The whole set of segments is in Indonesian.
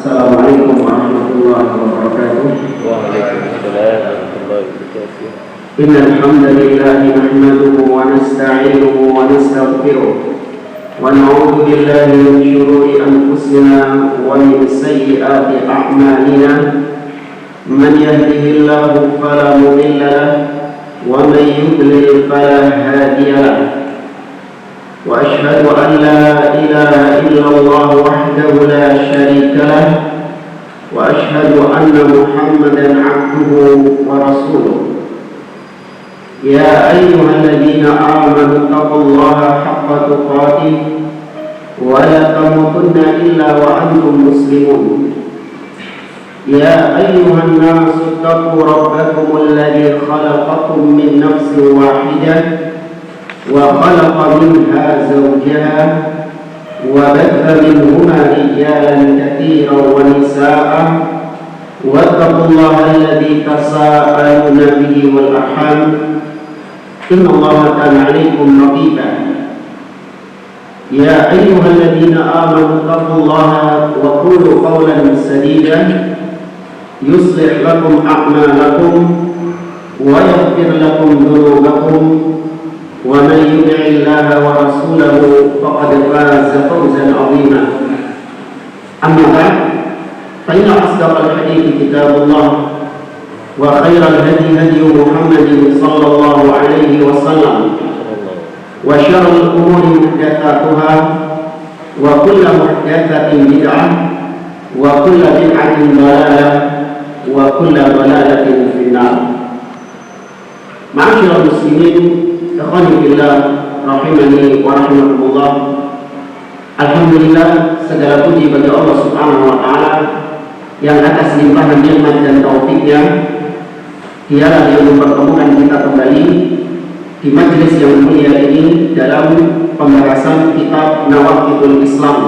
Assalamualaikum warahmatullahi wabarakatuh. Waalaikumsalam warahmatullahi wabarakatuh. Innal hamdalillah nahmaduhu wa nasta'inuhu wa nastaghfiruh wa na'udzu billahi min shururi anfusina wa min sayyiati a'malina. Man yahdihillahu fala mudilla lahu wa man yudlil fala hadiya lahu. Wa asyhadu an la ilaha illallah wahdahu la syarika lahu wa asyhadu anna Muhammadan 'abduhu wa rasuluh. Ya ayyuhalladzina amanu taqullaha haqqa tuqatih wa la tamutunna illa wa antum muslimun. Ya ayyuhan nasu taqu rabbakumul ladzi khalaqakum min nafsin wahidah wa khalaqa minha zawjaha wa batha minhuma rijalan katsiran wa nisaa'a wattaqullaha alladzi tasaaluna bihi wal arham innallaha kana 'alaykum raqiba. Ya ayyuhalladzina amanu taqullaha wa qulu qawlan sadida yuslih lakum a'malakum wa yaghfir lakum dhunubakum wa man yuti'illaha wa rasulahu faqad faza fawzan 'azima. Amma ba'd, fa inna asdaqal hadithi kitabullah wa khairal hadi hadi Muhammadin sallallahu alaihi wasallam wa syarrul umuri muhdatsatuha wa kullu muhdatsatin bid'ah wa kullu bid'atin dhalalah wa kullu dhalalatin finnar. Ma'asyiral muslimin, ikhwani fillah rahimani wa rahimakumullah. Alhamdulillah, segala puji bagi Allah Subhanahu wa taala yang atas limpahan nikmat dan taufiknya dialah yang mempertemukan kita kembali di majelis yang mulia ini dalam pembahasan kitab Nawaqidul Islam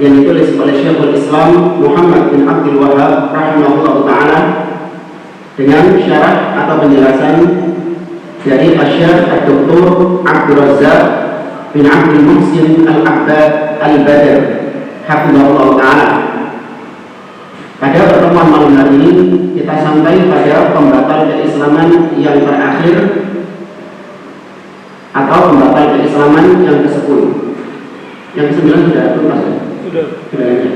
yang ditulis oleh Syekhul Islam Muhammad bin Abdul Wahhab rahimahullah taala dengan syarah atau penjelasan dari Asy-Syaikh Dr. Abdul Razzaq bin Abdul Muhsin Al-Abbad Al-Badr hafizahullah taala. Pada pertemuan malam hari ini kita sampai pada pembatal keislaman yang terakhir atau pembatal keislaman yang ke-10. Yang ke-9 sudah tuntas ya? Sudah ya.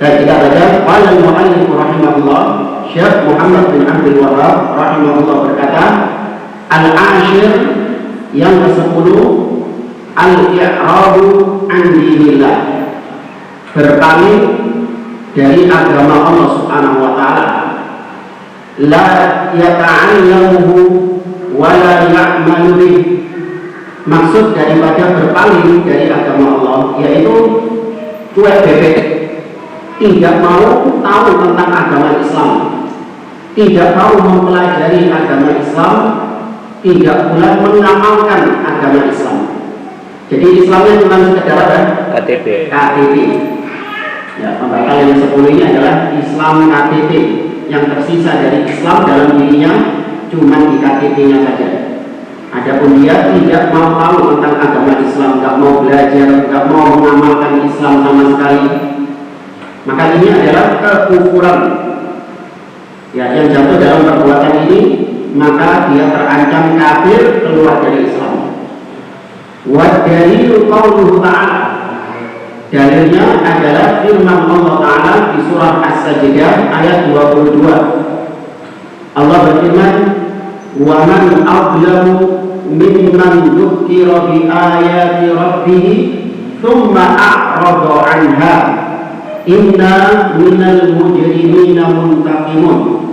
Dan kita baca qala al-mu'allif rahimahullah Syekh Muhammad bin Abdul Wahhab rahimahullah berkata, al-ashir yang ke-10 al-i'radu an dinillah, berpaling dari agama Allah Subhanahu wa taala, la yata'allamuhu wa la ya'malu bih. Maksud daripada berpaling dari agama Allah yaitu cuek bebek, tidak mau tahu tentang agama Islam, tidak mau mempelajari agama Islam, tidak pula mengamalkan agama Islam. Jadi Islamnya cuma sekedar apa? KTP. Ya, pembatal yang 10 ini adalah Islam KTP, yang tersisa dari Islam dalam dirinya cuma di KTP-nya saja. Adapun dia tidak mau tahu tentang agama Islam, tidak mau belajar, tidak mau mengamalkan Islam sama sekali, maka ini adalah kekufuran. Ya, yang jatuh dalam perbuatan ini maka dia terancam kafir, keluar dari Islam. Wa dalilu qauluhu ta'ala, dalilnya adalah firman Allah Ta'ala di surah As-Sajdah ayat 22. Allah berfirman, wa man adlamu mimman dzukira bi ayati rabbih thumma a'rada 'anha inna minal mujrimina muntaqimun.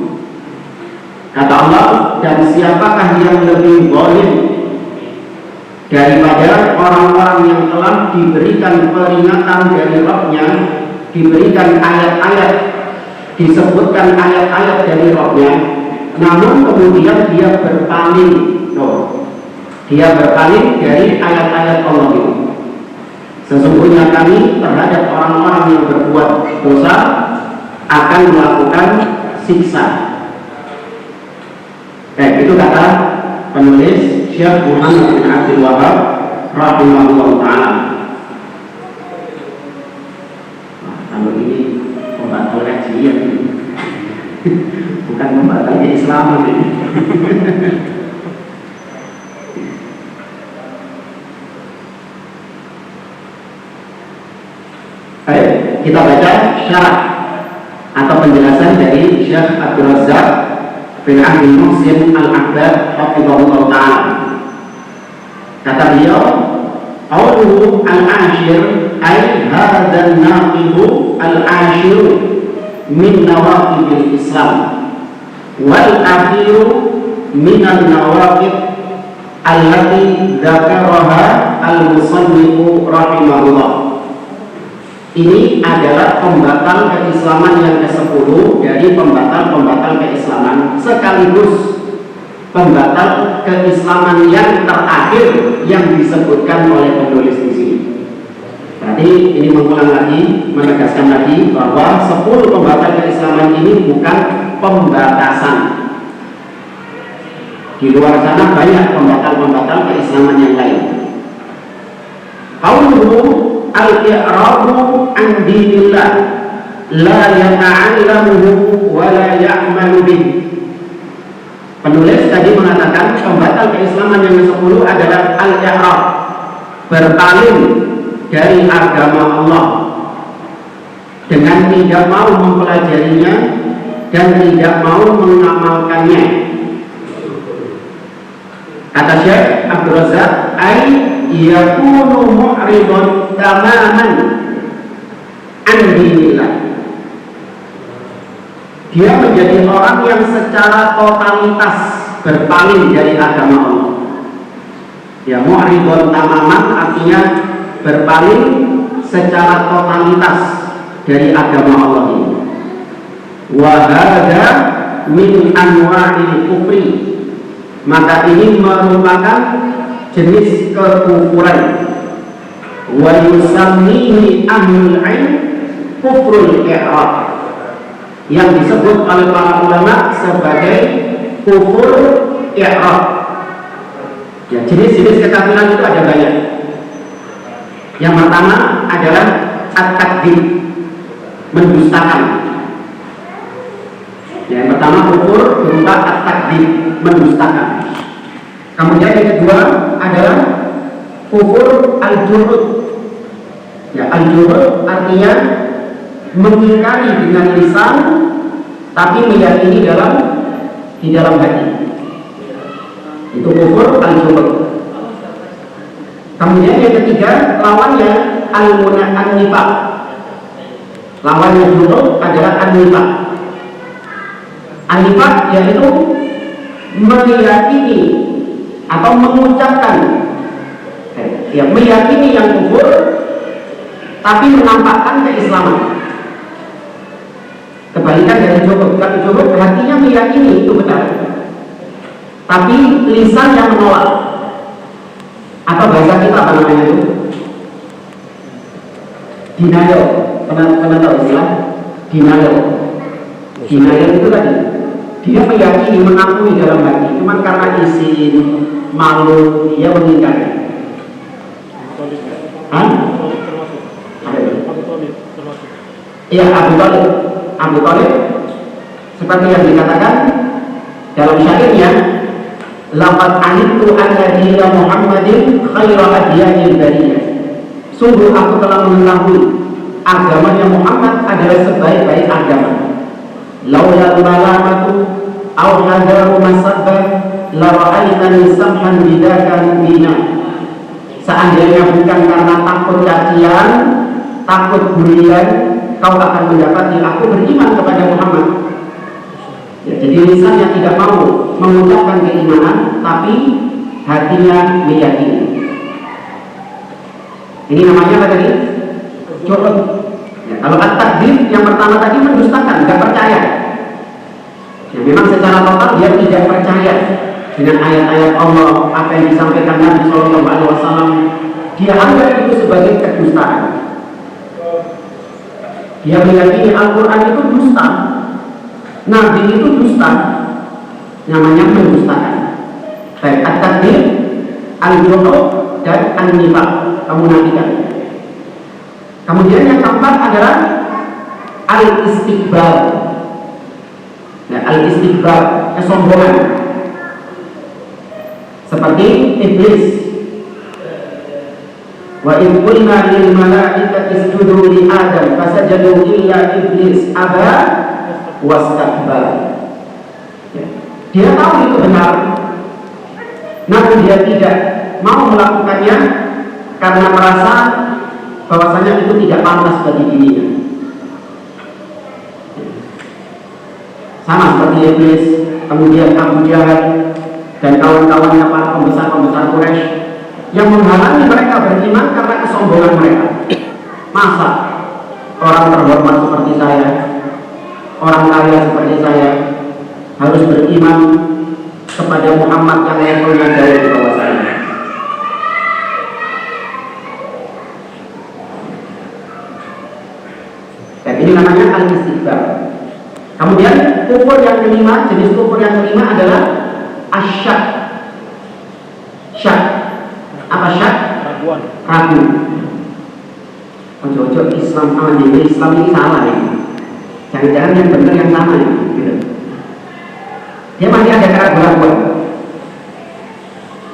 Kata Allah, dan siapakah yang lebih zalim daripada orang-orang yang telah diberikan peringatan dari Rabb-nya, diberikan ayat-ayat, disebutkan ayat-ayat dari Rabb-nya, namun kemudian dia berpaling. Dia berpaling dari ayat-ayat Allah itu. Sesungguhnya kami terhadap orang-orang yang berbuat dosa akan melakukan siksa. Itu kata penulis Syekh Muhammad bin Abdul Wahhab rahimahullah ta'ala. jangan membatalkan keislaman ini. Baik, kita baca syarah atau penjelasan dari Syekh Abdul Razzaq bin Abdul Muhsin Al-Abbad hafizahullah ta'ala. Kata beliau, qauluhu al-ashir ay hadha an-naqidu al-ashir min nawaqidil Islam wal akhiru min an-nawaqid allati dzakaraha al-musannifu rahimahullah. Ini adalah pembatal keislaman yang ke-10 dari pembatal-pembatal keislaman, sekaligus pembatal keislaman yang terakhir yang disebutkan oleh penulis di sini. Berarti ini mengulang lagi, menegaskan lagi bahwa 10 pembatal keislaman ini bukan pembatasan. Di luar sana banyak pembatal-pembatal keislaman yang lain. Qauluhu al-i'rabu an dinillah la yata'allamuhu wa la ya'malu bih. Penulis tadi mengatakan pembatal keislaman yang ke-10 adalah al-i'rab, berpaling dari agama Allah dengan tidak mau mempelajarinya dan tidak mau mengamalkannya. Kata Syekh Abdul Razzaq, ai yakunu mu'ridun tamaman an dinillah. Dia menjadi orang yang secara totalitas berpaling dari agama Allah. Ya, mu'ridun tamaman artinya berpaling secara totalitas dari agama Allah ini. Wa hadza min anwa'il kufri. Maka ini merupakan jenis kekufuran. Wa yusammihi ahlul ilm kufrul i'rab, yang disebut oleh para ulama sebagai kufur i'rab. Ya, jenis-jenis kekafiran itu ada banyak. Yang pertama adalah at-takdzib, mendustakan. Yang pertama kufur berupa at-takdzib, mendustakan. Kemudian yang kedua adalah kufur al-juhud. Ya, al-juhud artinya mengingkari dengan lisan tapi meyakini di dalam hati. Itu kufur al-juhud. Kemudian yang ketiga lawannya al-nifaq. Lawannya juhud adalah an-nifaq. An-nifaq yaitu meyakini atau mengucapkan, ya, meyakini yang kufur tapi menampakkan keislaman. Kebalikan dari juhud. Kalau juhud hatinya meyakini itu benar, tapi lisan yang menolak. Atau bahasa kita apa namanya itu? Denial. Pernah tahu istilah denial? Denial itu tadi dia meyakini, mengakui dalam hati, cuman karena izin, malu, dia mengingkari. Iya, Abu Thalib seperti yang dikatakan dalam syairnya, laqad alimtu anna dina Muhammadin khairu adyanil bariyah. Sungguh aku telah mengetahui agamanya Muhammad adalah sebaik-baik agama. Laula malamatu aw hadaru masabbah la ra'aitani samhan bidakan dina. Seandainya bukan karena takut cacian, takut bulian, kau akan mendapati aku beriman kepada Muhammad. Ya, jadi lisannya tidak mau mengucapkan keimanan, tapi hatinya meyakini. Ini namanya apa tadi? Juhud. Ya, kalau at-takdzib yang pertama tadi mendustakan, tidak percaya. Ya, memang secara total dia tidak percaya dengan ayat-ayat Allah, apa yang disampaikan Nabi SAW. Dia anggap itu sebagai kedustaan. Dia meyakini Al-Quran itu dusta, Nabi itu dusta, namanya mendustakan. Baik at-takdzib, al-juhud, dan an-nifaq, kemunafikan. Kemudian yang keempat adalah al-istikbar. Nah, al-istikbar, kesombongan. Seperti iblis. Wa in qulna lil malaikati isjudu li Adam fasajadu illa iblis aba wastakbar. Dia tahu itu benar, namun dia tidak mau melakukannya karena merasa bahwasanya itu tidak pantas bagi dirinya. Sama seperti iblis, kemudian Abu Jahal dan kawan-kawannya para pembesar-pembesar Quraisy yang menghalangi mereka beriman karena kesombongan mereka. Masa orang terhormat seperti saya, orang kaya seperti saya, harus beriman kepada Muhammad yang levelnya jauh di bawah saya? Dan ini namanya al-istikbar. Kemudian kufur yang kelima, jenis kufur yang kelima adalah asyak. Syak. Apa syak? Ragu. Ojo-ojo Islam ini salah ya. Jangan-jangan yang benar yang sama ya. Gitu. Dia masih ada keraguan.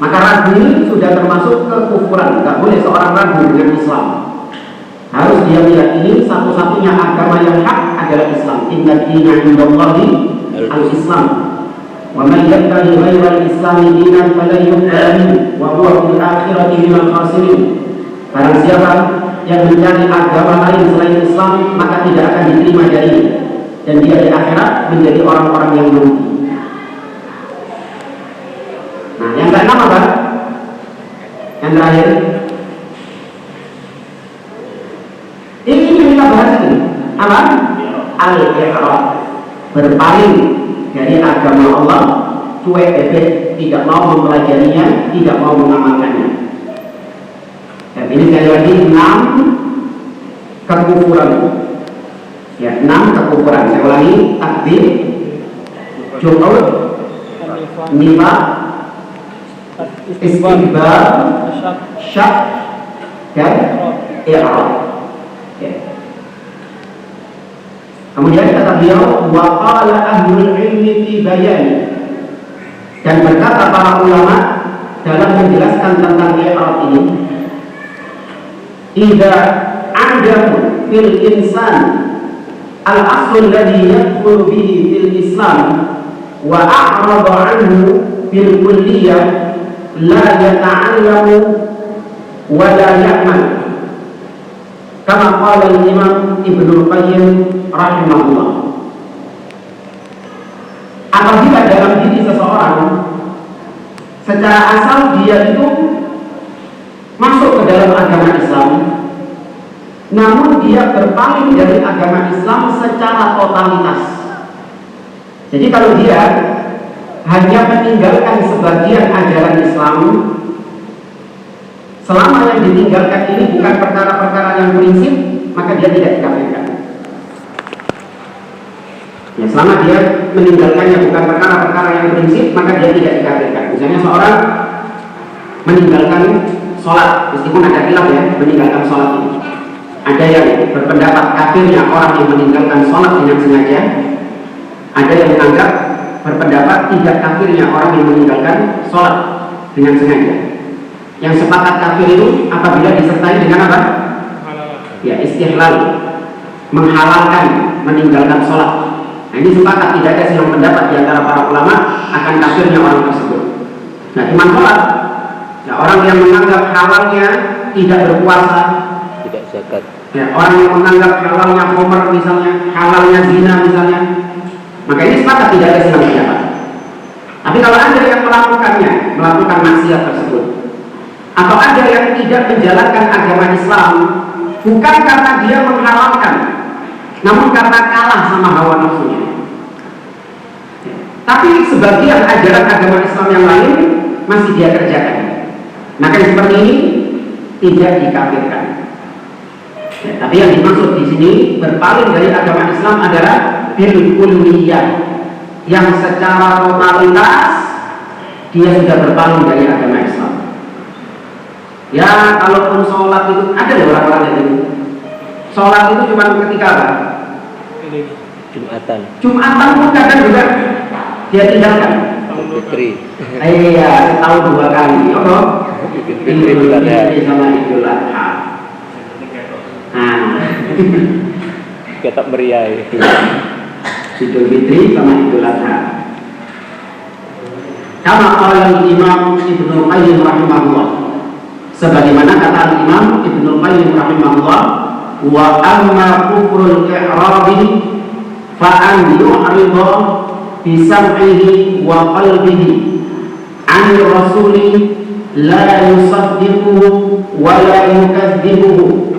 Maka ragu ini sudah termasuk kekufuran. Tidak boleh seorang ragu dengan Islam. Harus dia meyakini satu-satunya agama yang hak adalah Islam. Inna dina indallahi al-Islam. Wa man yabtaghi ghayra al-Islami dinan falan yuqbala minhu wa huwa fil akhirati minal khasirin. Barang siapa yang mencari agama lain selain Islam, maka tidak akan diterima darinya, dan dia di akhirat menjadi orang-orang yang merugi. Nah, yang keenam apa? Yang terakhir. Ini yang kita bahas ini. Apa? Al-i'rad. Berpaling dari agama Allah, cuek bebek, tidak mau mempelajarinya, tidak mau mengamalkannya. Dan ini sekali lagi 6 kekufuran. Ya, 6 kekufuran. Saya ulangi: takdzib, juhud, nifaq, istikbar, syak, dan i'rad. Kemudian kata beliau, wa qala ahlul ilmi fi bayani, dan berkata para ulama dalam menjelaskan tentang i'rad ini, idza adamu fil insan al-asl alladhi yadkhulu bihi fil Islam wa a'rada anhu bil kulliyah la yata'allamu wa la ya'mal, kama qala al-Imam Ibnu Qayyim rahimahullah. Apabila dalam diri seseorang secara asal dia itu masuk ke dalam agama Islam, namun dia berpaling dari agama Islam secara totalitas. Jadi kalau dia hanya meninggalkan sebagian ajaran Islam, selama yang ditinggalkan ini bukan perkara-perkara yang prinsip, maka dia tidak dikafirkan. Ya, selama dia meninggalkannya bukan perkara-perkara yang prinsip, maka dia tidak dikafirkan. Misalnya seorang meninggalkan sholat, meskipun ada khilaf ya, meninggalkan sholat ini. Ada yang berpendapat kafirnya orang yang meninggalkan sholat dengan sengaja. Ada yang menganggap berpendapat tidak kafirnya orang yang meninggalkan sholat dengan sengaja. Yang sepakat kafir itu apabila disertai dengan apa? Ya, istihlal, menghalalkan meninggalkan sholat. Nah, ini sepakat, tidak ada silang pendapat di antara para ulama akan kafirnya orang tersebut. Nah, cuma sholat. Nah, orang yang menganggap halalnya tidak berpuasa, tidak zakat. Ya, orang yang menganggap halalnya khamr misalnya, halalnya zina misalnya, maka ini sepakat tidak ada silang pendapat. Tapi kalau ada yang melakukan maksiat tersebut, atau ada yang tidak menjalankan agama Islam bukan karena dia menghalalkan, namun karena kalah sama hawa nafsunya, tapi sebagian ajaran agama Islam yang lain masih dia kerjakan, maka yang seperti ini tidak dikafirkan. Ya, tapi yang dimaksud di sini berpaling dari agama Islam adalah bil kulliyah, yang secara totalitas dia sudah berpaling dari agama Islam. Ya, kalaupun sholat itu ada loh orang-orang yang ini. Sholat itu cuma ketika apa? Jumatan pun kadang juga dia tinggalkan. Fitri. Iya, setahun 2 kali. Idul Fitri sama Idul Adha. Kita meriah. Idul Fitri sama Idul Adha. Kama qala Imam Ibnu Qayyim rahimahullah. Sebagaimana kata Imam Ibnu Qayyim rahimahullah, wa amma kufrul i'rabi fa an yu'rida bi sam'ihi wa qalbihi 'an rasuli la yusaddiquhu wa la yukadzibuhu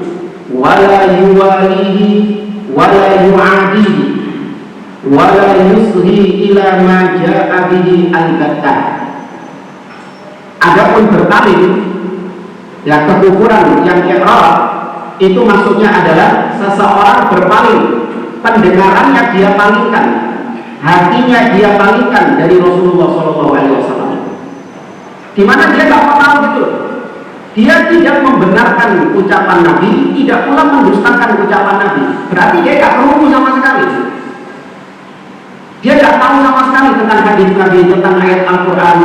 wa la yuwalihi wa la yu'adihi wa la yusghi ila ma ja'a bihi al-battah. Adapun berpaling, ya, kekufuran yang i'rab itu maksudnya adalah seseorang berpaling, pendengarannya dia palingkan, hatinya dia palingkan dari Rasulullah SAW. Di mana dia nggak mau tahu gitu. Dia tidak membenarkan ucapan Nabi, tidak pula mendustakan ucapan Nabi. Berarti dia nggak perlu sama sekali. Dia nggak tahu sama sekali tentang hadis Nabi, tentang ayat Al-Quran.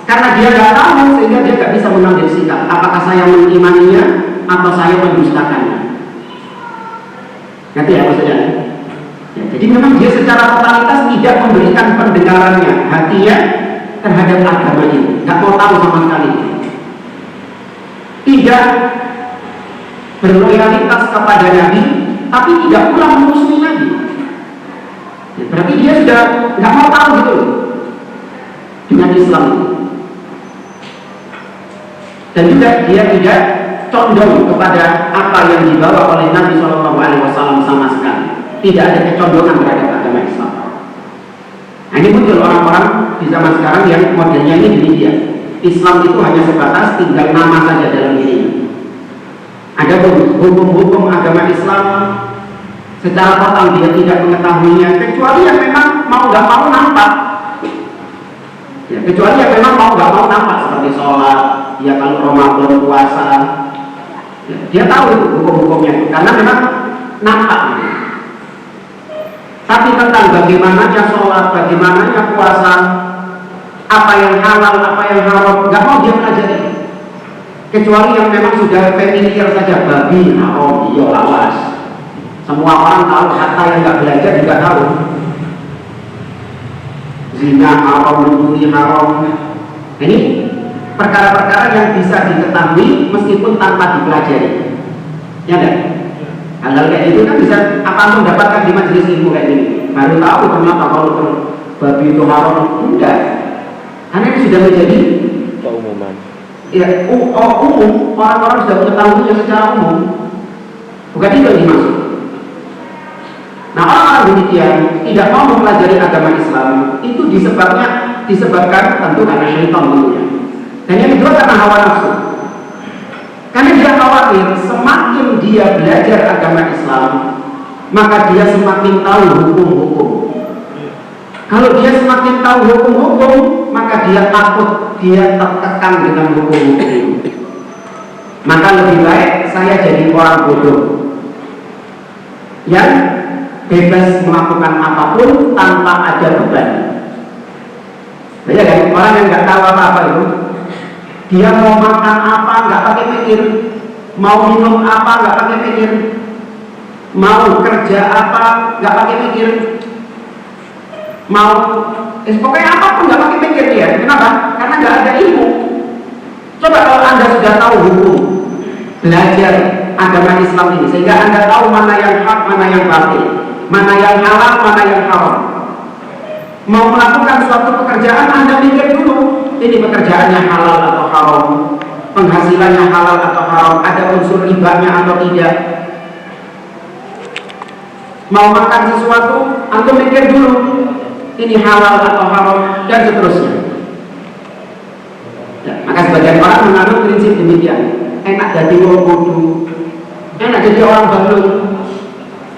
Karena dia nggak tahu, sehingga dia nggak bisa mengambil sikap. Apakah saya mengimaninya atau saya mendustakannya? Ngerti ya maksudnya? Ya, jadi memang dia secara totalitas tidak memberikan pendengarannya, hatinya terhadap agama ini, nggak mau tahu sama sekali. Tidak berloyalitas kepada Nabi, tapi tidak pula memusuhi Nabi. Ya, berarti dia sudah nggak mau tahu gitu dengan Islam. Dan juga dia tidak condong kepada apa yang dibawa oleh Nabi SAW sama sekali. Tidak ada kecondongan terhadap agama Islam. Nah, ini muncul orang-orang di zaman sekarang yang modelnya ini demikian. Islam itu hanya sebatas tinggal nama saja dalam dirinya. Ada hukum-hukum agama Islam secara total dia tidak mengetahuinya, kecuali yang memang mau nggak mau nampak. Ya, kecuali yang memang mau nggak mau nampak, seperti sholat, ya kalau Ramadan, puasa, ya, dia tahu itu hukum-hukumnya karena memang nampak. Tapi tentang bagaimananya sholat, bagaimananya puasa, apa yang halal, apa yang haram, nggak mau dia pelajari. Kecuali yang memang sudah familiar saja, babi, haram, iya, lawas. Semua orang tahu, hatta yang nggak belajar juga tahu. Zina haram, mencuri haram. Ini perkara-perkara yang bisa diketahui meskipun tanpa dipelajari. Ya enggak? Hal-hal kayak itu kan bisa apa langsung dapatkan di majelis ilmu kayak ini. Baru tahu ternyata kalau babi itu haram, enggak. Karena itu sudah menjadi keumuman. Ya, umum, orang-orang sudah mengetahuinya secara umum. Bukan itu yang dimaksud. Nah, orang-orang demikian tidak mau mempelajari agama Islam itu disebabkan tentu karena syaitan tentunya. Dan yang kedua karena hawa nafsu. Karena dia khawatir semakin dia belajar agama Islam, maka dia semakin tahu hukum-hukum. Kalau dia semakin tahu hukum-hukum, maka dia takut, dia tertekan dengan hukum-hukum. Maka lebih baik saya jadi orang bodoh yang bebas melakukan apapun tanpa ada beban. Banyak kan orang yang nggak tahu apa-apa itu, dia mau makan apa nggak pakai mikir, mau minum apa nggak pakai mikir, mau kerja apa nggak pakai mikir, mau pokoknya apapun nggak pakai mikir dia. Kenapa? Karena nggak ada ilmu. Coba kalau Anda sudah tahu hukum, belajar agama Islam ini sehingga Anda tahu mana yang hak, mana yang batil, mana yang halal, mana yang haram. Mau melakukan suatu pekerjaan, Anda mikir dulu, ini pekerjaannya halal atau haram, penghasilannya halal atau haram, ada unsur ribanya atau tidak. Mau makan sesuatu, Anda mikir dulu, ini halal atau haram, dan seterusnya. Ya, maka sebagian orang menganut prinsip demikian. Enak jadi orang bodoh, enak jadi orang balun.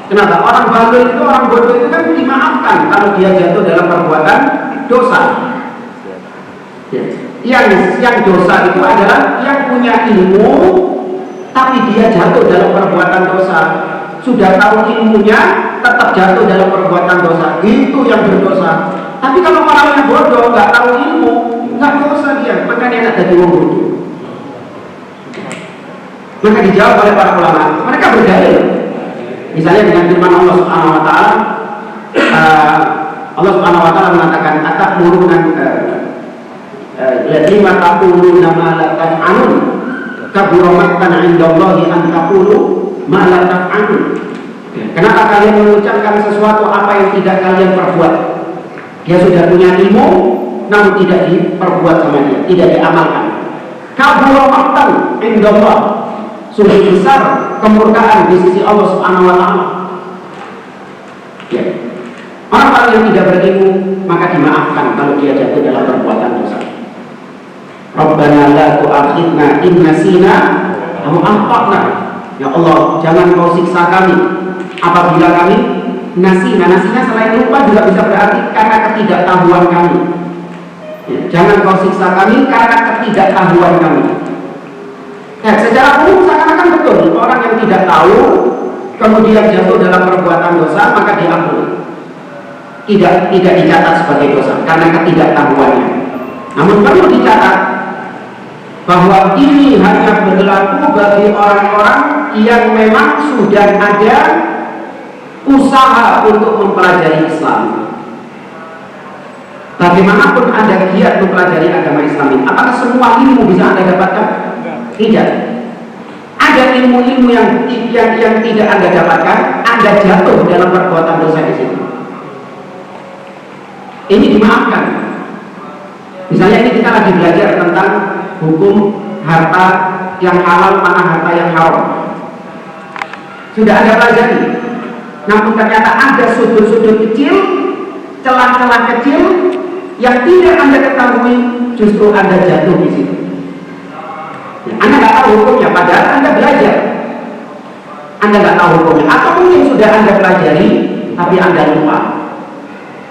Kenapa? Orang balun itu, orang bodoh itu kan dimaafkan kalau dia jatuh dalam perbuatan dosa. Ya. Yang dosa itu adalah yang punya ilmu tapi dia jatuh dalam perbuatan dosa. Sudah tahu ilmunya tetap jatuh dalam perbuatan dosa, itu yang berdosa. Tapi kalau orangnya bodoh, nggak tahu ilmu, nggak dosa dia, maka dia nggak jadi bodoh. Maka dijawab oleh para ulama, mereka berdalil. Misalnya dengan firman Allah Subhanahu Wa Taala, Allah Subhanahu Wa Taala mengatakan, "Atamuruna lima taquluna ma la taf'alun, kabura maqtan 'indallahi an taqulu ma la taf'alun." Kenapa kalian mengucapkan sesuatu apa yang tidak kalian perbuat? Dia sudah punya ilmu, namun tidak diperbuat sama dia, tidak diamalkan. Kabura maqtan 'indallah, sungguh besar kemurkaan di sisi Allah Subhanahu Wa Taala. Ya. Orang yang tidak berilmu maka dimaafkan kalau dia jatuh dalam perbuatan dosa. Rabbana la tu'akhidna in nasina aw akhtana. Ya Allah, jangan kau siksa kami apabila kami nasina. Nasina selain lupa juga bisa berarti karena ketidaktahuan kami. Ya, jangan kau siksa kami karena ketidaktahuan kami. Ya, secara umum seakan-akan betul orang yang tidak tahu kemudian jatuh dalam perbuatan dosa maka diampuni. Tidak dicatat sebagai dosa karena ketidaktahuannya. Namun perlu dicatat bahwa ini hanya berlaku bagi orang-orang yang memang sudah ada usaha untuk mempelajari Islam. Bagaimanapun Anda giat mempelajari agama Islam, apakah semua ilmu bisa Anda dapatkan? Tidak. Ada ilmu-ilmu yang tidak Anda dapatkan, Anda jatuh dalam perbuatan dosa di situ. Ini dimaafkan. Misalnya ini kita lagi belajar tentang hukum harta yang halal mana harta yang haram. Sudah Anda pelajari. Namun ternyata ada sudut-sudut kecil, celah-celah kecil yang tidak Anda ketahui, justru Anda jatuh di situ. Anda nggak tahu hukumnya, padahal Anda belajar. Anda nggak tahu hukumnya, atau mungkin sudah Anda pelajari, tapi Anda lupa.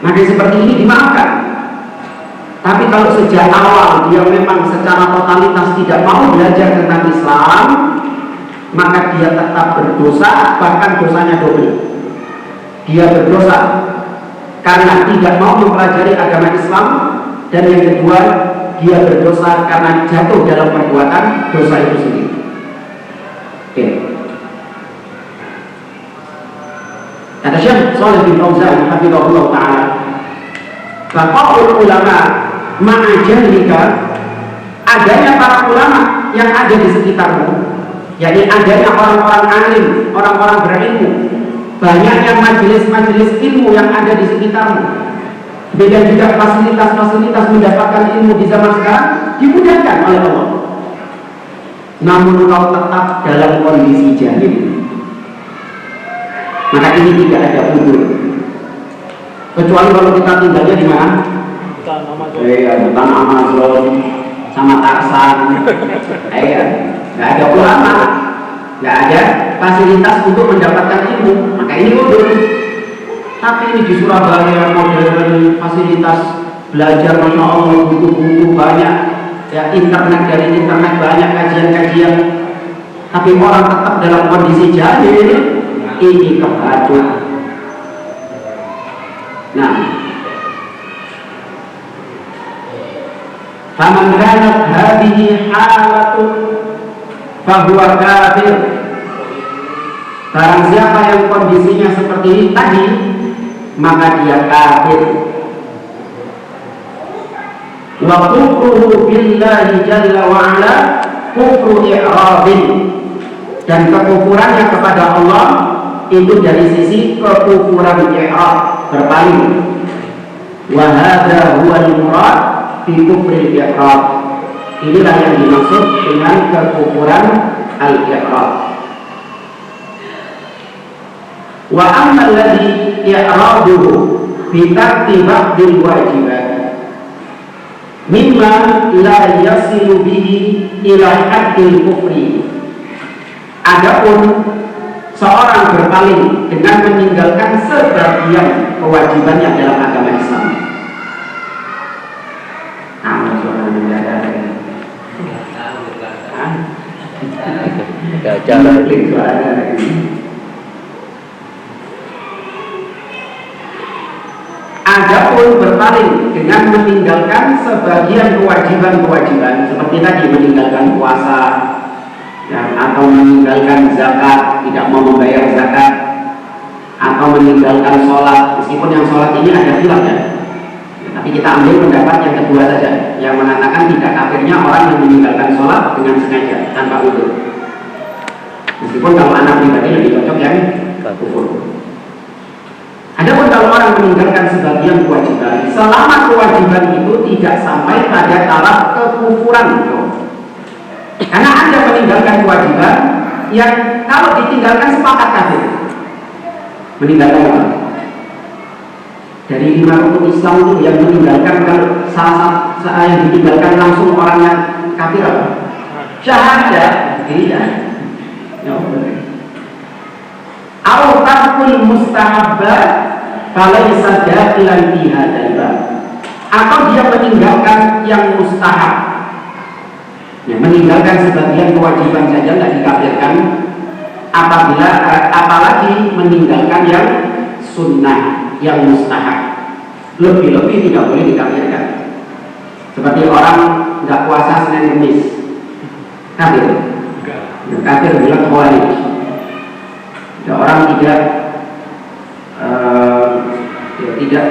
Maka seperti ini dimaafkan. Tapi kalau sejak awal dia memang secara totalitas tidak mau belajar tentang Islam, maka dia tetap berdosa, bahkan dosanya double. Dia berdosa karena tidak mau mempelajari agama Islam, dan yang kedua dia berdosa karena jatuh dalam perbuatan dosa itu sendiri. Oke. Kata Syekh Shalih bin Fauzan hafizahullah taala, faqaul ulama ma'ajalika, adanya para ulama yang ada di sekitarmu, yakni adanya orang-orang alim, orang-orang berilmu, banyaknya majelis-majelis ilmu yang ada di sekitarmu, beda juga fasilitas-fasilitas mendapatkan ilmu di zaman sekarang dimudahkan oleh Allah. Namun kau tetap dalam kondisi jahil, maka ini tidak ada udzur. Kecuali kalau kita tinggalnya di mana? Hutan Amazon sama Tarsan. Nggak ada ulama, nggak ada fasilitas untuk mendapatkan ilmu, maka ini udzur. Tapi ini di Surabaya modern, fasilitas belajar masya Allah, buku-buku banyak, ya internet, dari internet banyak kajian-kajian. Tapi orang tetap dalam kondisi jahil, ini kebacut. Nah, faman kanat hadhihi halatun fahuwa kafir. Barang siapa yang kondisinya seperti ini tadi, maka dia kafir. Wa kufruhu billahi jalla wa ala kufru i'radin, dan kekufurannya kepada Allah itu dari sisi kekufuran i'rad, berpaling. Wa hadza huwa al-murad fi kufri al-i'rad. Inilah yang dimaksud dengan kekufuran al-i'rad. Wa amma alladhi i'raduhu bi tarki ba'dil wajibat mimma la yasilu bihi ila haddil kufri. Adapun seorang berpaling dengan meninggalkan sebagian kewajibannya dalam agama Islam. berpaling dengan meninggalkan sebagian kewajiban-kewajiban seperti tadi meninggalkan puasa ya, atau meninggalkan zakat, tidak mau membayar zakat, atau meninggalkan sholat, meskipun yang sholat ini ada khilaf ya. Tapi kita ambil pendapat yang kedua saja, yang mengatakan tidak kafirnya orang yang meninggalkan sholat dengan sengaja tanpa udzur. Meskipun kalau anak pribadi lebih cocok yang kufur. Adapun kalau orang meninggalkan sebagian kewajiban, selama kewajiban itu tidak sampai pada taraf kekufuran, karena Anda meninggalkan kewajiban yang kalau ditinggalkan sepakat kafir. Meninggalkan apa? Dari 5 rukun Islam itu yang meninggalkan, kalau salah satu yang ditinggalkan langsung orangnya kafir apa? Syahadat, tidak. Ya, Au tarkul mustahabbat falaysa dakhilan fi hadzal bab. Atau dia meninggalkan yang mustahab. Ya, meninggalkan sebagian kewajiban saja tidak dikafirkan. Apabila apalagi meninggalkan yang sunnah, yang mustahab, lebih-lebih tidak boleh dikafirkan. Seperti orang nggak puasa Senin Kamis, kafir. Kafir bilang khawarij. Ada orang tidak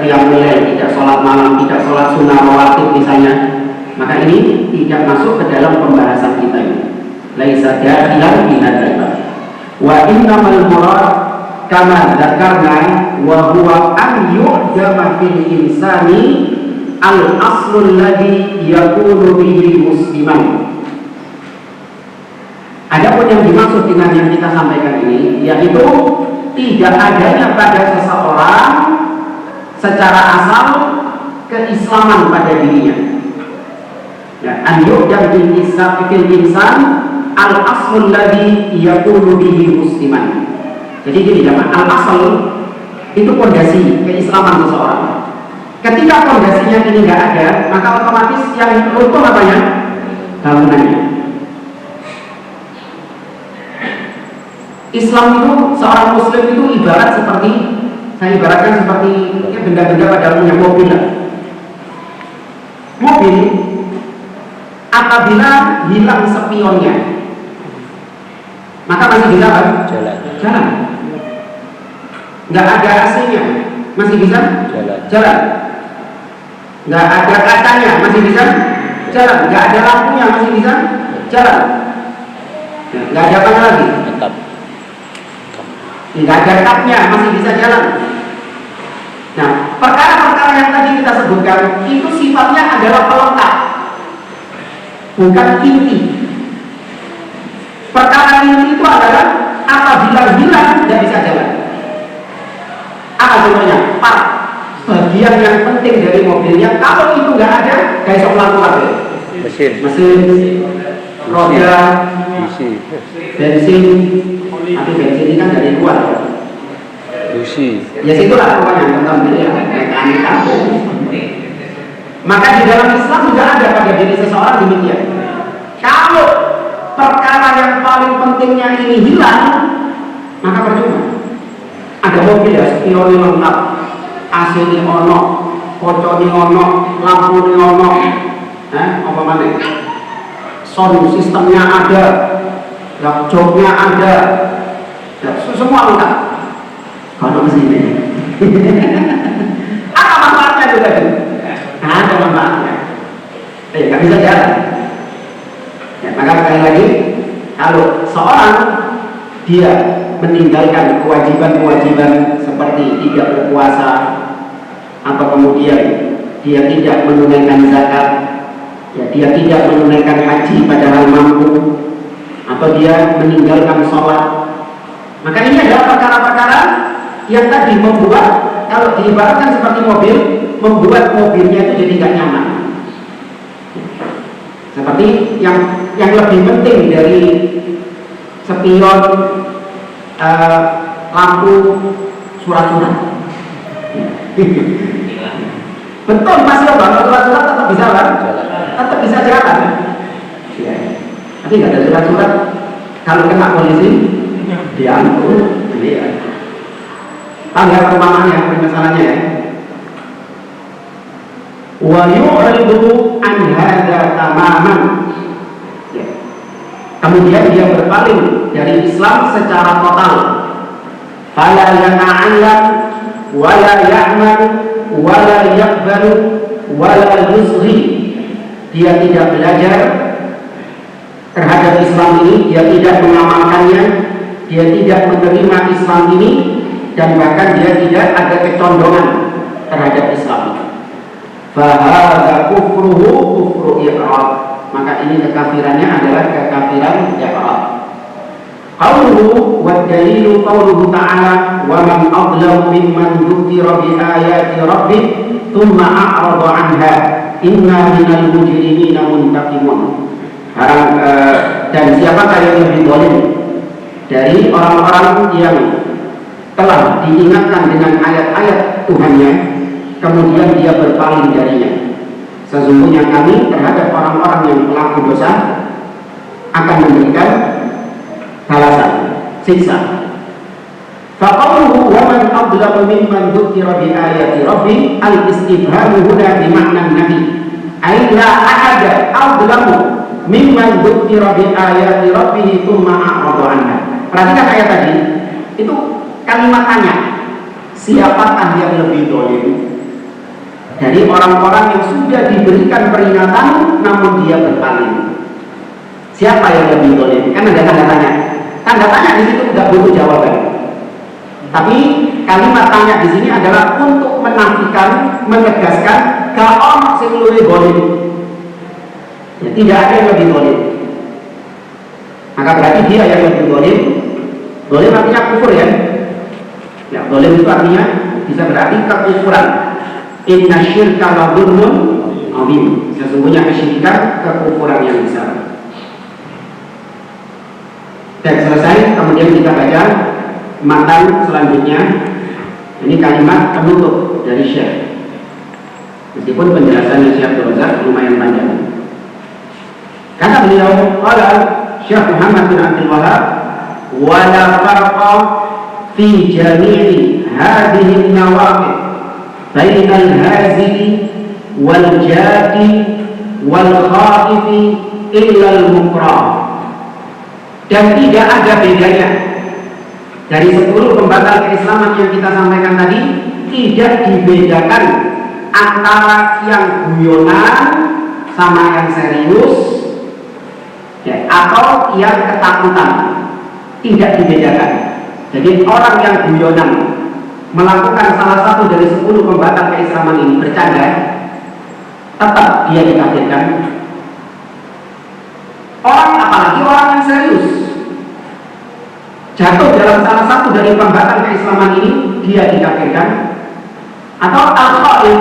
qiyamul lail, tidak sholat malam, tidak sholat sunnah rawatib misalnya, maka ini tidak masuk ke dalam pembahasan kita ini. Laisa dakhilan fi hadzal bab. Wa innamal murad kama dzakarna wa huwa an yu'jama fil insani al aslul ladzi yakunu bihi musliman. Adapun yang dimaksud dengan yang kita sampaikan ini, yaitu tidak adanya pada seseorang secara asal keislaman pada dirinya. Ya, an yu'jam fil insan al aslul ladzi yakunu bihi musliman. Jadi gini teman, al asal itu fondasi keislaman seseorang. Ketika fondasinya ini nggak ada, maka otomatis yang runtuh apanya? Bangunannya. Islam itu, seorang muslim itu ibarat seperti, saya ibaratkan seperti ya, benda-benda pada umumnya mobil lah. Mobil apabila hilang spionnya, maka masih bisa apa? Jalan. Nggak ada AC-nya, masih bisa jalan. Nggak ada kacanya, masih bisa jalan. Nggak ada lampunya, masih bisa jalan. Nggak ada apa lagi? Nggak ada kapnya, masih bisa jalan. Nah, perkara-perkara yang tadi kita sebutkan itu sifatnya adalah pelengkap, bukan inti. Perkara inti itu adalah apabila hilang tidak bisa jalan. Apa sebenarnya? Part bagian yang penting dari mobilnya, kalau itu nggak ada, kayak sok laku mesin, roda, bensin. Tapi bensin ini kan dari luar. Ya situlah pokoknya tentang mekanik kampung. Maka di dalam Islam sudah ada pada diri seseorang demikian. Kalau perkara yang paling pentingnya ini hilang, maka percuma. Ada mobil ya, spion lengkap, AC ini ono, kocok ini ono, lampu ini ono, apa mana? Sound sistemnya ada, joknya ada, semua lengkap. Kalau kesini, apa manfaatnya juga itu? Ada manfaatnya. Nggak bisa jalan. Ya, maka sekali lagi, kalau seorang dia meninggalkan kewajiban-kewajiban seperti tidak berpuasa, atau kemudian dia tidak menunaikan zakat, ya, dia tidak menunaikan haji padahal mampu, atau dia meninggalkan sholat, maka ini adalah perkara-perkara yang tadi membuat, kalau diibaratkan seperti mobil, membuat mobilnya itu jadi nggak nyaman. Seperti yang lebih penting dari spion, lampu, surat-surat. Betul masih apa? Surat-surat tetap bisa kan? Tetap bisa jalan. Ya. Tapi nggak ada surat-surat, kalau kena polisi diangkut. Tangga perumahannya masalahnya ya. wa yu'ridu an hadza tamaman. Ya. Kemudian dia berpaling dari Islam secara total. Fala yata'allam wala ya'mal wala yaqbalu wala yusghi. Dia tidak belajar terhadap Islam ini, dia tidak mengamalkannya, dia tidak menerima Islam ini, dan bahkan dia tidak ada kecondongan terhadap Islam. Fahadha kufruhu kufru i'rad. Maka ini kekafirannya adalah kekafiran i'rad. Qauluhu wa dalilu qauluhu ta'ala wa man adlamu mimman dzukira bi ayati rabbih thumma a'rada 'anha inna minal mujrimina muntaqimun. Dan siapakah yang lebih zalim dari orang-orang yang telah diingatkan dengan ayat-ayat Tuhannya kemudian dia berpaling darinya. Sesungguhnya kami terhadap orang-orang yang pelaku dosa akan memberikan balasan, siksa. Faqauluhu wa man adlamu mimman dzukira bi ayati rabbih al-istifhamu huna bi ma'na nabi. Ay la ahada adlamu mimman dzukira bi ayati rabbih tsumma a'rada anha. Perhatikan ayat tadi. Itu kalimat tanya. Siapakah yang lebih zalim dari orang-orang yang sudah diberikan peringatan namun dia berpaling? Siapa yang lebih zalim? Kan ada tanda tanya. Tanda tanya di situ tidak butuh jawaban. Tapi kalimat tanya di sini adalah untuk menafikan, menegaskan kalau sing luwih zalim. Ya, tidak ada yang lebih zalim. Maka berarti dia yang lebih zalim. Zalim artinya kufur ya. Ya, zalim itu artinya bisa berarti kekufuran. Inna syirka la dzulmun adzim. Sesungguhnya kesyirikan kekufuran yang besar. Dan selesai, kemudian kita baca matan selanjutnya. Ini kalimat penutup dari Syekh. Meskipun penjelasannya Syekh Abdul Razak lumayan panjang. Kata beliau, qala Syekh Muhammad bin Abdul Wahhab, wa la farqa fi jami'i hadhihi an-nawaqid baina al-hazili wal jati wal khaifi illa al-mukrah. Dan tidak ada bedanya dari 10 pembatal keislaman yang kita sampaikan tadi, tidak dibedakan antara yang guyonan sama yang serius ya, atau yang ketakutan. Tidak dibedakan. Jadi orang yang guyonan melakukan salah satu dari 10 pembatal keislaman ini, bercanda, tetap dia dikafirkan. Orang, apalagi orang yang serius, jatuh dalam salah satu dari pembatal keislaman ini, dia dikafirkan. Atau al-khaif,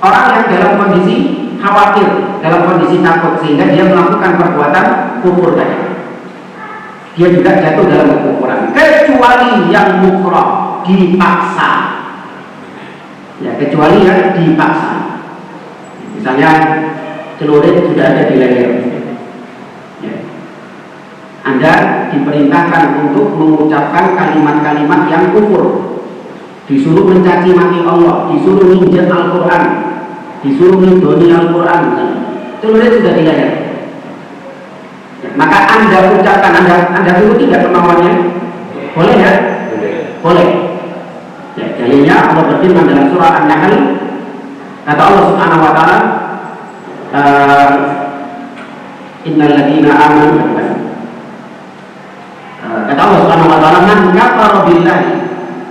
orang yang dalam kondisi khawatir, dalam kondisi takut, sehingga dia melakukan perbuatan kufur tadi, dia juga jatuh dalam kekufuran. Kecuali yang mukrah, dipaksa. Ya, kecuali yang dipaksa. Misalnya celurit sudah ada di leher. Anda diperintahkan untuk mengucapkan kalimat-kalimat yang kufur, disuruh mencaci maki Allah, disuruh ninjat Al-Quran, disuruh nidoni Al-Quran, celurit sudah di leher. Maka Anda ucapkan, Anda turuti tidak kemauannya? Boleh ya? Boleh. Ya, dalilnya Allah berfirman dalam surah An-Nahl, kata Allah Subhanahu wa taala, innal ladzina amanu, kata Allah Subhanahu wa taala, man kafara billahi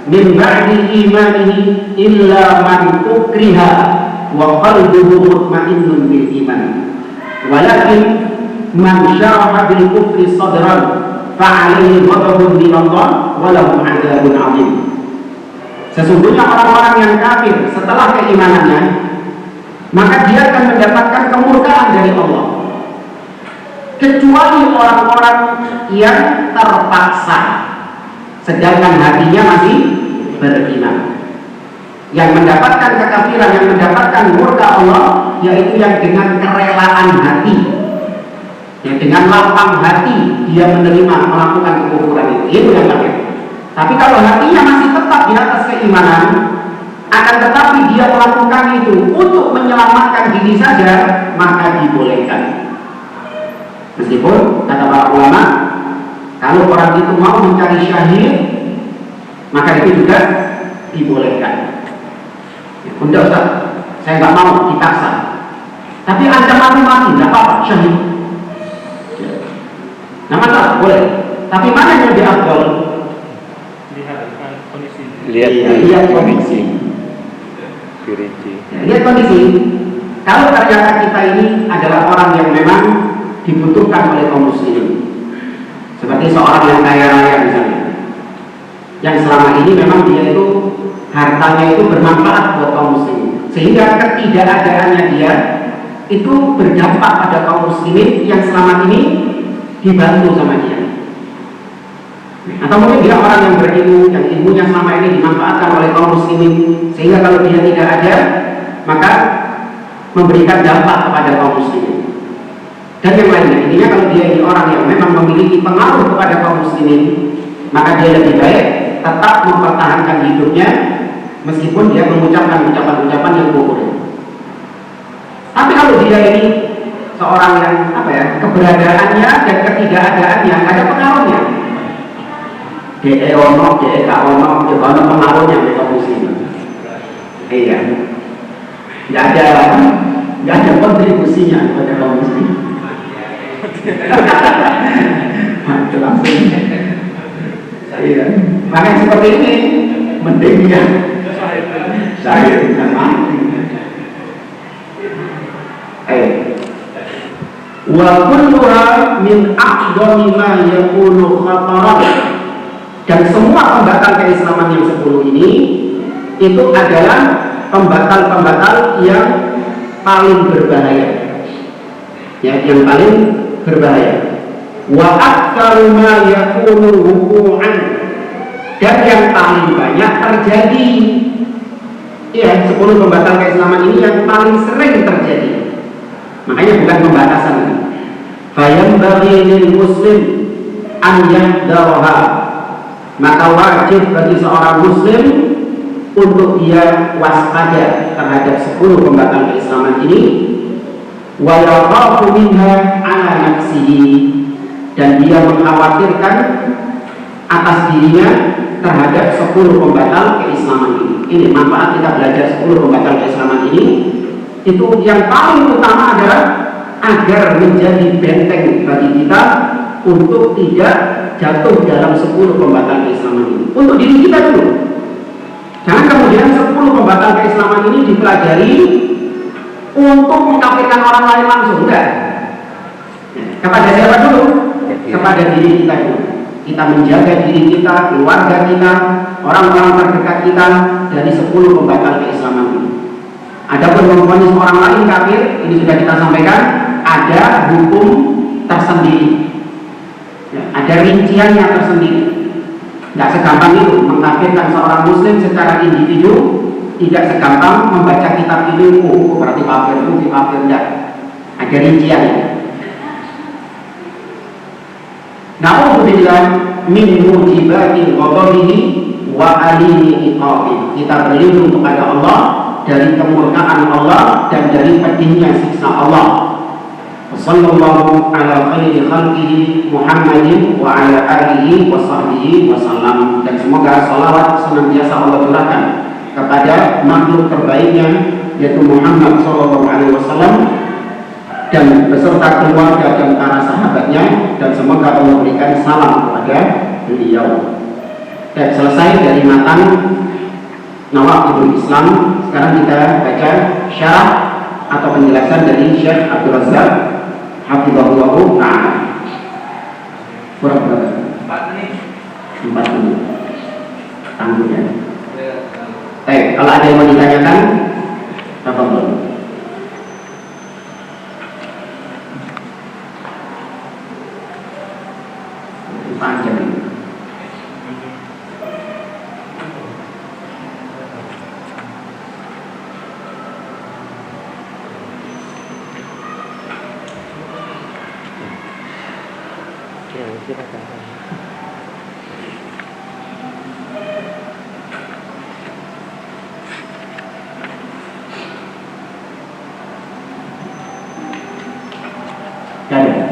min ba'di imanihi illa man ukriha wa qalbuhu mutmainnun bil iman walakin man syaraha bil kufri sadran fa 'alaihi ghadabun min Allah wa lahum 'adzabun 'adzim. Sesungguhnya orang-orang yang kafir setelah keimanannya, maka dia akan mendapatkan kemurkaan dari Allah, kecuali orang-orang yang terpaksa sedangkan hatinya masih beriman. Yang mendapatkan kekafiran, yang mendapatkan murka Allah, yaitu yang dengan kerelaan hati, yang dengan lapang hati dia menerima melakukan kekufuran itu yang kafir. Tapi kalau hatinya masih tetap di atas keimanan, akan tetapi dia melakukan itu untuk menyelamatkan diri saja, maka dibolehkan. Meskipun kata para ulama, kalau orang itu mau mencari syahid, maka itu juga dibolehkan. Udah Ustaz, saya nggak mau dipaksa. Tapi ancaman mati nggak apa-apa, syahid. Nah masalah boleh. Tapi mana yang lebih afdal? Lihat kondisi. Lihat kondisi. Kalau ternyata kita ini adalah orang yang memang dibutuhkan oleh kaum muslimin, seperti seorang yang kaya raya misalnya, yang selama ini memang dia itu hartanya itu bermanfaat buat kaum muslimin, sehingga ketidakadaannya dia itu berdampak pada kaum muslimin yang selama ini dibantu sama dia. Atau mungkin dia orang yang berilmu, yang ilmunya selama ini dimanfaatkan oleh kaum muslimin, sehingga kalau dia tidak ada, maka memberikan dampak kepada kaum muslimin. Dan yang lainnya, intinya kalau dia ini orang yang memang memiliki pengaruh kepada kaum muslimin, maka dia lebih baik tetap mempertahankan hidupnya meskipun dia mengucapkan ucapan-ucapan yang kufur. Tapi kalau dia ini seorang yang keberadaannya dan ketidakadaannya ada pengaruhnya. Dia ono, dia gak ono, dia ono pengaruhnya di kaum muslimin. Iya, nggak ada kontribusinya kepada kaum muslimin. Langsung. Iya. Makanya seperti ini mending ya saya tidak mati. Wa kulluha min aqdami ma yakunu khataran. Dan semua pembatal keislaman yang 10 ini itu adalah pembatal-pembatal yang paling berbahaya. Ya, yang paling berbahaya. Wa aktsaru ma yakunu wuqu'an, dan yang paling banyak terjadi. Ya, 10 pembatal keislaman ini yang paling sering terjadi. Makanya bukan pembatasan. Fayambaghi lil muslim an yahdharha, maka wajib bagi seorang muslim untuk dia waspada terhadap 10 pembatal keislaman ini. Wa yakhafu minha ala nafsihi, dan dia mengkhawatirkan atas dirinya terhadap 10 pembatal keislaman ini. Ini manfaat kita belajar 10 pembatal keislaman ini. Itu yang paling utama adalah agar menjadi benteng bagi kita untuk tidak jatuh dalam 10 pembatal keislaman ini. Untuk diri kita dulu. Jangan kemudian 10 pembatal keislaman ini dipelajari untuk mengkafirkan orang lain langsung. Enggak. Kepada siapa dulu? Kepada diri kita dulu. Kita menjaga diri kita, keluarga kita, orang-orang terdekat kita dari 10 pembatal keislaman ini. Adapun memvonis orang lain kafir, ini sudah kita sampaikan, ada hukum tersendiri. Ya, ada rinciannya tersendiri. Tidak segampang itu mengkafirkan seorang muslim secara individu, tidak segampang membaca kitab ini, berarti kafir, itu kafir, tidak. Ada rinciannya. Na'udzubillah min mujibati ghadabihi wa alimi iqabi. Kita berlindung kepada Allah dari kemurkaan Allah dan dari pedihnya siksa Allah. Wassallallahu ala khairi khalqihi Muhammadin wa ala alihi wa sahbihi wa sallam. Dan semoga salawat senantiasa Allah curahkan kepada makhluk terbaiknya, yaitu Muhammad sallallahu alaihi wasallam, dan beserta keluarga dan para sahabatnya, dan semoga Allah berikan salam kepada beliau. Dan selesai dari matan Nawaqidul Islam, sekarang kita baca syarah atau penjelasan dari Syekh Abdul Razak hafizahullah ta'ala. Kurang berapa? 4 menit. Tangguhnya. Kalau ada yang mau ditanyakan, apa belum? Panjang ini. Ada.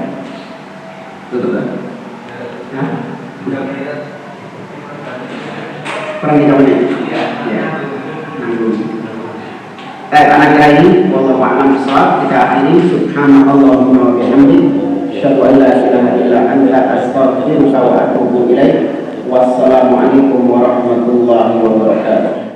Tutup kan? Ya. Kurang 3 menit. Ya. Karena kira ini wallahu a'lam bishawab, kita akhiri. Subhanallahumma wa bihamdihi, asyhadu an la ilaha illa anta, astaghfiruka wa atubu ilaik. Wassalamualaikum warahmatullahi wabarakatuh.